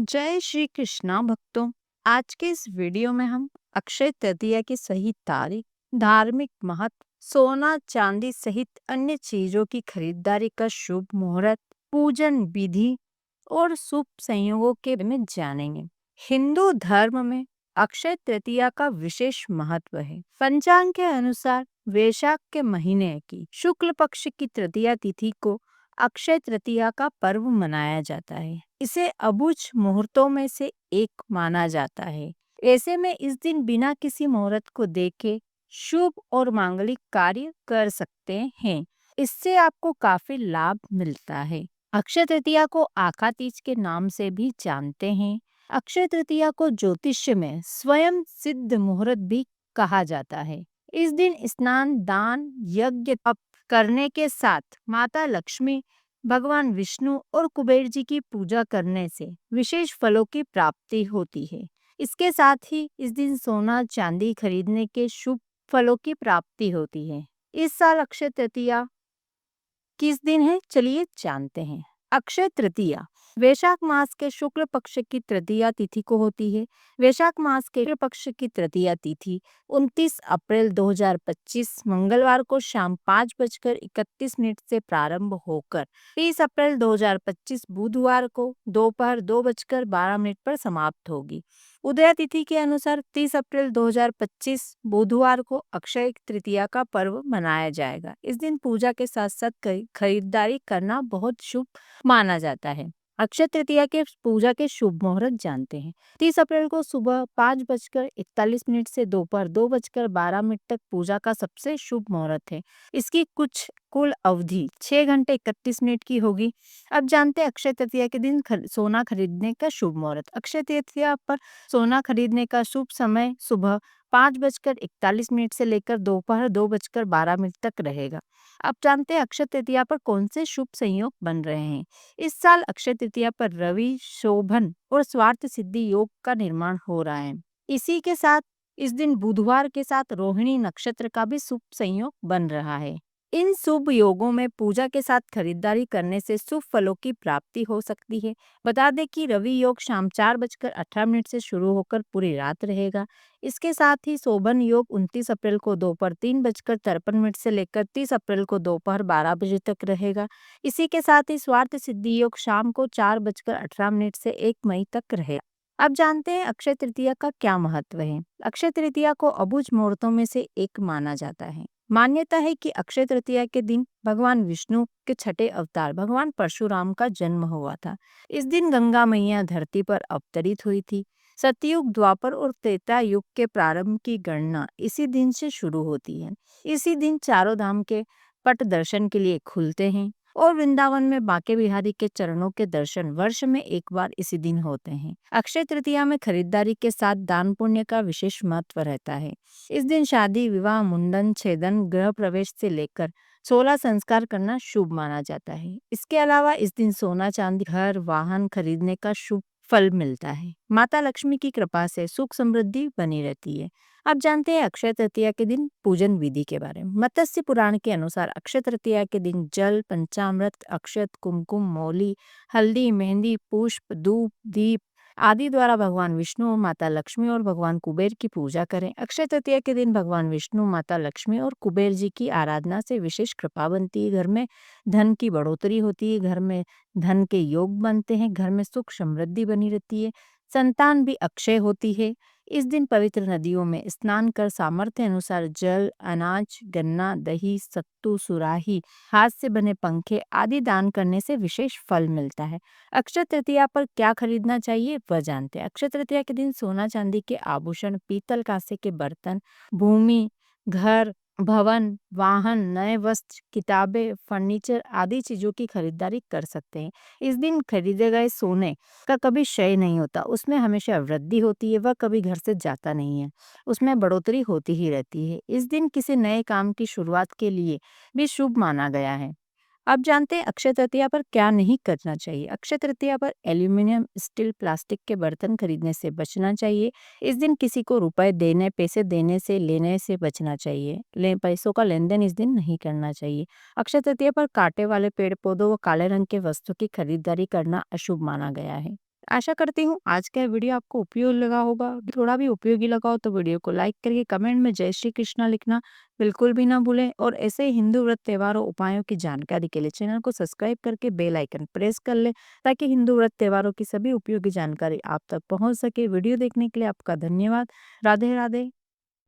जय श्री कृष्णा भक्तों। आज के इस वीडियो में हम अक्षय तृतीया की सही तारीख, धार्मिक महत्व, सोना चांदी सहित अन्य चीजों की खरीदारी का शुभ मुहूर्त, पूजन विधि और शुभ संयोगों के बारे में जानेंगे। हिंदू धर्म में अक्षय तृतीया का विशेष महत्व है। पंचांग के अनुसार वैशाख के महीने की शुक्ल पक्ष की तृतीया तिथि को अक्षय तृतीया का पर्व मनाया जाता है। इसे अबुझ मुहूर्तों में से एक माना जाता है। ऐसे में इस दिन बिना किसी मुहूर्त को देखे शुभ और मांगलिक कार्य कर सकते हैं। इससे आपको काफी लाभ मिलता है। अक्षय तृतीया को आखा तीज के नाम से भी जानते हैं। अक्षय तृतीया को ज्योतिष में स्वयं सिद्ध मुहूर्त भी कहा जाता है। इस दिन स्नान, दान, यज्ञ, तप करने के साथ माता लक्ष्मी, भगवान विष्णु और कुबेर जी की पूजा करने से विशेष फलों की प्राप्ति होती है। इसके साथ ही इस दिन सोना चांदी खरीदने के शुभ फलों की प्राप्ति होती है। इस साल अक्षय तृतीया किस दिन है, चलिए जानते हैं। अक्षय तृतीया वैशाख मास के शुक्ल पक्ष की तृतीया तिथि को होती है। वैशाख मास के शुक्ल पक्ष की तृतीया तिथि 29 अप्रैल 2025 मंगलवार को शाम 5:31 से प्रारंभ होकर 30 अप्रैल 2025 बुधवार को दोपहर 2:12 पर समाप्त होगी। उदय तिथि के अनुसार 30 अप्रैल 2025 बुधवार को अक्षय तृतीया का पर्व मनाया जाएगा। इस दिन पूजा के साथ साथ खरीदारी करना बहुत शुभ माना जाता है। अक्षय तृतीया के पूजा के शुभ मुहूर्त जानते हैं। 30 अप्रैल को सुबह 5:41 से दोपहर 2:12 तक पूजा का सबसे शुभ मुहूर्त है। इसकी कुल अवधि 6 घंटे 31 मिनट की होगी। अब जानते हैं अक्षय तृतीया के दिन सोना खरीदने का शुभ मुहूर्त। अक्षय तृतीया पर सोना खरीदने का शुभ समय सुबह 5:41 से लेकर दोपहर 2:12 तक रहेगा। अब जानते हैं अक्षय तृतीया पर कौन से शुभ संयोग बन रहे हैं। इस साल अक्षय तृतीया पर रवि, शोभन और स्वार्थ सिद्धि योग का निर्माण हो रहा है। इसी के साथ इस दिन बुधवार के साथ रोहिणी नक्षत्र का भी शुभ संयोग बन रहा है। इन शुभ योगों में पूजा के साथ खरीदारी करने से शुभ फलों की प्राप्ति हो सकती है। बता दें कि रवि योग शाम 4:18 से शुरू होकर पूरी रात रहेगा। इसके साथ ही शोभन योग 29 अप्रैल को दोपहर 3:53 से लेकर 30 अप्रैल को दोपहर 12 बजे तक रहेगा। इसी के साथ ही स्वार्थ सिद्धि योग शाम को 4:18 से 1 मई तक रहेगा। अब जानते हैं अक्षय तृतीया का क्या महत्व है। अक्षय तृतीया को अबुझ मुहूर्तों में से एक माना जाता है। मान्यता है कि अक्षय तृतीया के दिन भगवान विष्णु के छठे अवतार भगवान परशुराम का जन्म हुआ था। इस दिन गंगा मैया धरती पर अवतरित हुई थी। सतयुग, द्वापर और त्रेता युग के प्रारंभ की गणना इसी दिन से शुरू होती है। इसी दिन चारों धाम के पट दर्शन के लिए खुलते हैं और वृंदावन में बांके बिहारी के चरणों के दर्शन वर्ष में एक बार इसी दिन होते हैं। अक्षय तृतीया में खरीदारी के साथ दान पुण्य का विशेष महत्व रहता है। इस दिन शादी, विवाह, मुंडन, छेदन, गृह प्रवेश से लेकर 16 संस्कार करना शुभ माना जाता है। इसके अलावा इस दिन सोना चांदी, घर, वाहन खरीदने का शुभ फल मिलता है। माता लक्ष्मी की कृपा से सुख समृद्धि बनी रहती है। अब जानते हैं अक्षय तृतीया के दिन पूजन विधि के बारे में। मत्स्य पुराण के अनुसार अक्षय तृतीया के दिन जल, पंचामृत, अक्षत, कुमकुम, मौली, हल्दी, मेहंदी, पुष्प, धूप, दीप आदि द्वारा भगवान विष्णु, माता लक्ष्मी और भगवान कुबेर की पूजा करें। अक्षय तृतीया के दिन भगवान विष्णु, माता लक्ष्मी और कुबेर जी की आराधना से विशेष कृपा बनती है। घर में धन की बढ़ोतरी होती है, घर में धन के योग बनते हैं, घर में सुख समृद्धि बनी रहती है, संतान भी अक्षय होती है। इस दिन पवित्र नदियों में स्नान कर सामर्थ्य अनुसार जल, अनाज, गन्ना, दही, सत्तू, सुराही, हाथ से बने पंखे आदि दान करने से विशेष फल मिलता है। अक्षय तृतीया पर क्या खरीदना चाहिए वह जानते हैं। अक्षय तृतीया के दिन सोना चांदी के आभूषण, पीतल कांसे के बर्तन, भूमि, घर, भवन, वाहन, नए वस्त्र, किताबें, फर्नीचर आदि चीजों की खरीदारी कर सकते हैं। इस दिन खरीदे गए सोने का कभी क्षय नहीं होता, उसमें हमेशा वृद्धि होती है, वह कभी घर से जाता नहीं है, उसमें बढ़ोतरी होती ही रहती है। इस दिन किसी नए काम की शुरुआत के लिए भी शुभ माना गया है। अब जानते हैं अक्षय तृतीया पर क्या नहीं करना चाहिए। अक्षय तृतीया पर एल्यूमिनियम, स्टील, प्लास्टिक के बर्तन खरीदने से बचना चाहिए। इस दिन किसी को रुपए देने, पैसे देने से, लेने से बचना चाहिए। पैसों का लेन देन इस दिन नहीं करना चाहिए। अक्षय तृतीया पर कांटे वाले पेड़ पौधों व काले रंग के वस्तु की खरीदारी करना अशुभ माना गया है। आशा करती हूँ आज का वीडियो आपको उपयोगी लगा होगा। थोड़ा भी उपयोगी लगा हो तो वीडियो को लाइक करके कमेंट में जय श्री कृष्णा लिखना बिल्कुल भी ना भूलें और ऐसे ही हिंदू व्रत त्योहारों उपायों की जानकारी के लिए चैनल को सब्सक्राइब करके बेल आइकन प्रेस कर ले ताकि हिंदू व्रत त्योहारों की सभी उपयोगी जानकारी आप तक पहुंच सके। वीडियो देखने के लिए आपका धन्यवाद। राधे राधे।